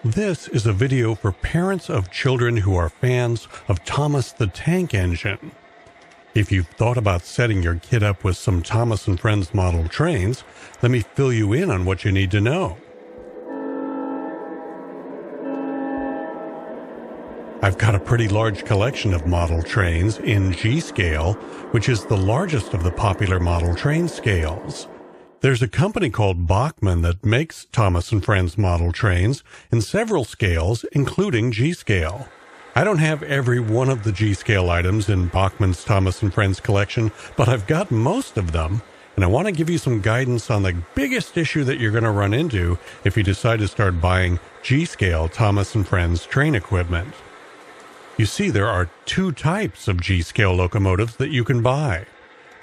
This is a video for parents of children who are fans of Thomas the Tank Engine. If you've thought about setting your kid up with some Thomas and Friends model trains, let me fill you in on what you need to know. I've got a pretty large collection of model trains in G scale, which is the largest of the popular model train scales. There's a company called Bachmann that makes Thomas and Friends model trains in several scales, including G scale. I don't have every one of the G scale items in Bachmann's Thomas and Friends collection, but I've got most of them, and I want to give you some guidance on the biggest issue that you're going to run into if you decide to start buying G scale Thomas and Friends train equipment. You see, there are two types of G scale locomotives that you can buy.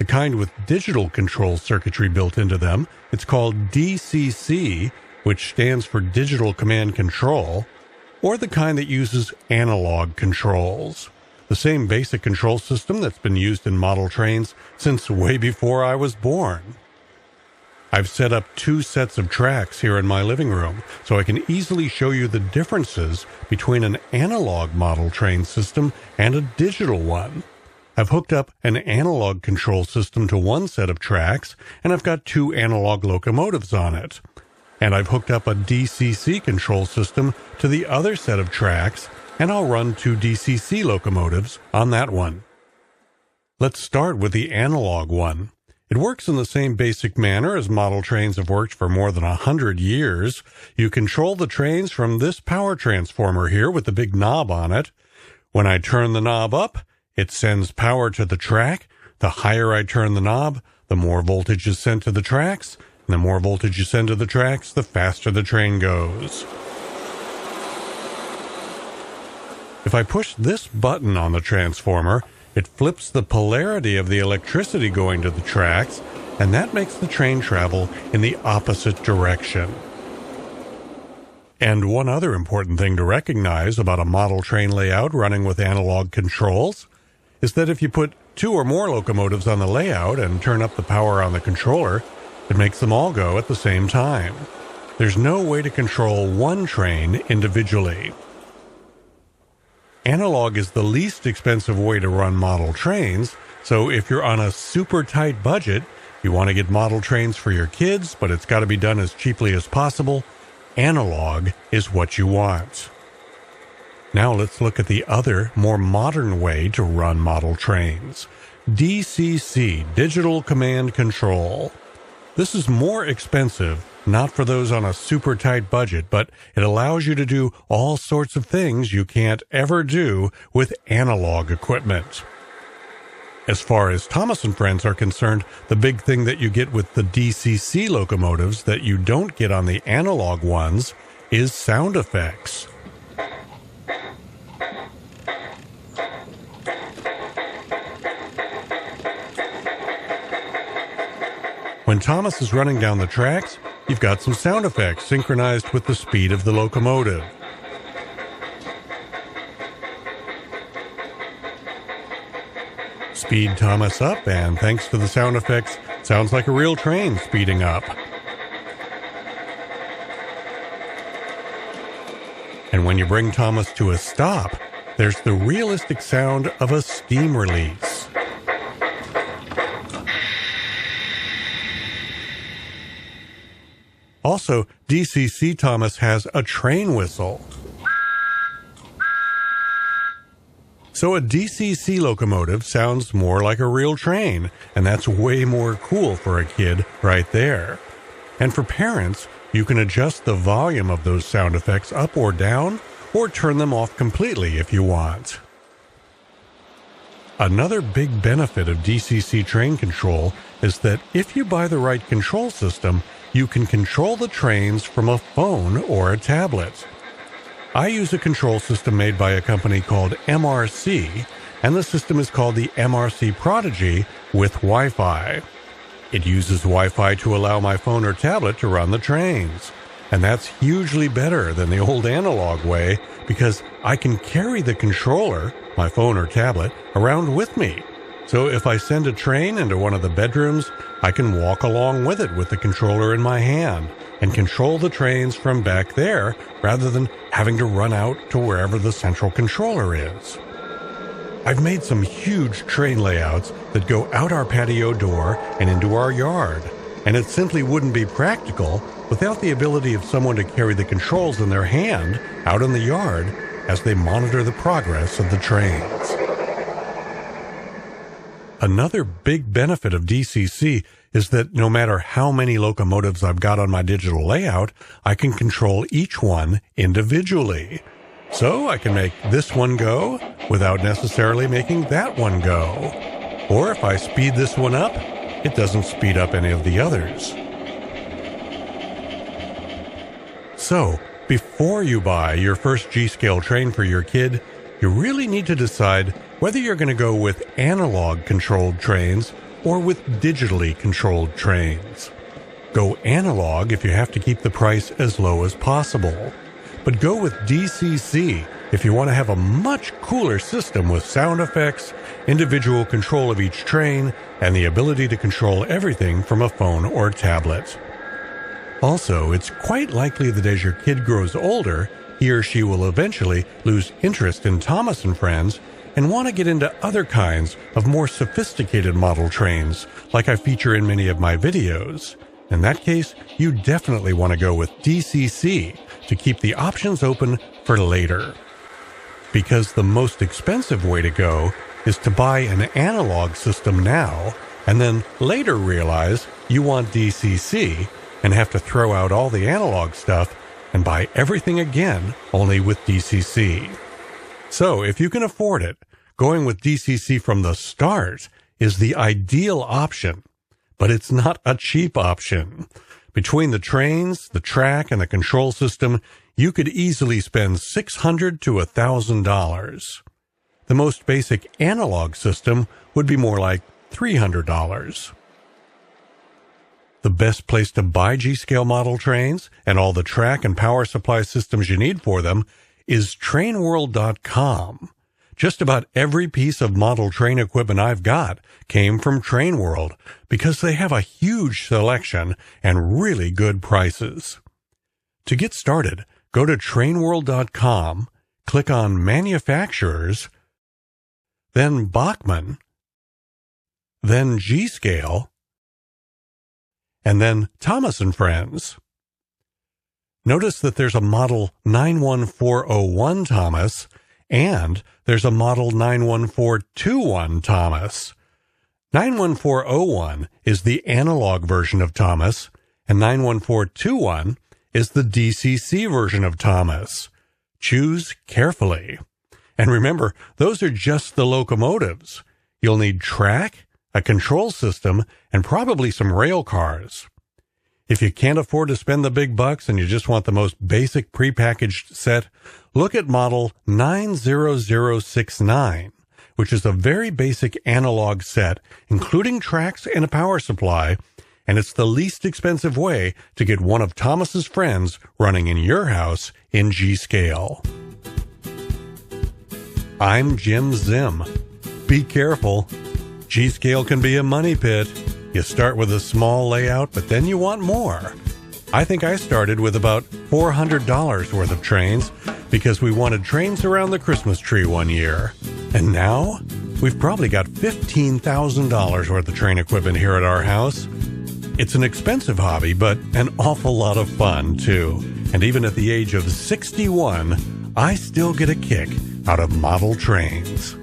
The kind with digital control circuitry built into them, it's called DCC, which stands for Digital Command Control, or the kind that uses analog controls. The same basic control system that's been used in model trains since way before I was born. I've set up two sets of tracks here in my living room, so I can easily show you the differences between an analog model train system and a digital one. I've hooked up an analog control system to one set of tracks, and I've got two analog locomotives on it. And I've hooked up a DCC control system to the other set of tracks, and I'll run two DCC locomotives on that one. Let's start with the analog one. It works in the same basic manner as model trains have worked for more than 100 years. You control the trains from this power transformer here with the big knob on it. When I turn the knob up, it sends power to the track. The higher I turn the knob, the more voltage is sent to the tracks. And the more voltage you send to the tracks, the faster the train goes. If I push this button on the transformer, it flips the polarity of the electricity going to the tracks, and that makes the train travel in the opposite direction. And one other important thing to recognize about a model train layout running with analog controls is that if you put two or more locomotives on the layout and turn up the power on the controller, it makes them all go at the same time. There's no way to control one train individually. Analog is the least expensive way to run model trains, so if you're on a super tight budget, you want to get model trains for your kids, but it's got to be done as cheaply as possible, analog is what you want. Now let's look at the other, more modern way to run model trains. DCC, Digital Command Control. This is more expensive, not for those on a super tight budget, but it allows you to do all sorts of things you can't ever do with analog equipment. As far as Thomas and Friends are concerned, the big thing that you get with the DCC locomotives that you don't get on the analog ones is sound effects. When Thomas is running down the tracks, you've got some sound effects synchronized with the speed of the locomotive. Speed Thomas up, and thanks to the sound effects, sounds like a real train speeding up. And when you bring Thomas to a stop, there's the realistic sound of a steam release. Also, DCC Thomas has a train whistle. So a DCC locomotive sounds more like a real train, and that's way more cool for a kid right there. And for parents, you can adjust the volume of those sound effects up or down, or turn them off completely if you want. Another big benefit of DCC train control is that if you buy the right control system, you can control the trains from a phone or a tablet. I use a control system made by a company called MRC, and the system is called the MRC Prodigy with Wi-Fi. It uses Wi-Fi to allow my phone or tablet to run the trains. And that's hugely better than the old analog way because I can carry the controller, my phone or tablet, around with me. So if I send a train into one of the bedrooms, I can walk along with it with the controller in my hand and control the trains from back there rather than having to run out to wherever the central controller is. I've made some huge train layouts that go out our patio door and into our yard, and it simply wouldn't be practical without the ability of someone to carry the controls in their hand out in the yard as they monitor the progress of the trains. Another big benefit of DCC is that no matter how many locomotives I've got on my digital layout, I can control each one individually. So I can make this one go without necessarily making that one go. Or if I speed this one up, it doesn't speed up any of the others. So, before you buy your first G-scale train for your kid, you really need to decide whether you're going to go with analog-controlled trains or with digitally controlled trains. Go analog if you have to keep the price as low as possible. But go with DCC if you want to have a much cooler system with sound effects, individual control of each train, and the ability to control everything from a phone or tablet. Also, it's quite likely that as your kid grows older, he or she will eventually lose interest in Thomas and Friends and want to get into other kinds of more sophisticated model trains, like I feature in many of my videos. In that case, you definitely want to go with DCC to keep the options open for later. Because the most expensive way to go is to buy an analog system now and then later realize you want DCC and have to throw out all the analog stuff and buy everything again only with DCC. So if you can afford it, going with DCC from the start is the ideal option, but it's not a cheap option. Between the trains, the track, and the control system, you could easily spend $600 to $1,000. The most basic analog system would be more like $300. The best place to buy G-scale model trains and all the track and power supply systems you need for them is trainworld.com. Just about every piece of model train equipment I've got came from Train World because they have a huge selection and really good prices. To get started, go to trainworld.com, click on Manufacturers, then Bachmann, then G-scale, and then Thomas and Friends. Notice that there's a model 91401 Thomas and there's a model 91421 Thomas. 91401 is the analog version of Thomas and 91421 is the DCC version of Thomas. Choose carefully. And remember, those are just the locomotives. You'll need track, a control system, and probably some rail cars. If you can't afford to spend the big bucks and you just want the most basic prepackaged set, look at model 90069, which is a very basic analog set, including tracks and a power supply, and it's the least expensive way to get one of Thomas's Friends running in your house in G-scale. I'm Jim Zim. Be careful. G-scale can be a money pit. You start with a small layout, but then you want more. I think I started with about $400 worth of trains because we wanted trains around the Christmas tree one year. And now, we've probably got $15,000 worth of train equipment here at our house. It's an expensive hobby, but an awful lot of fun, too. And even at the age of 61, I still get a kick out of model trains.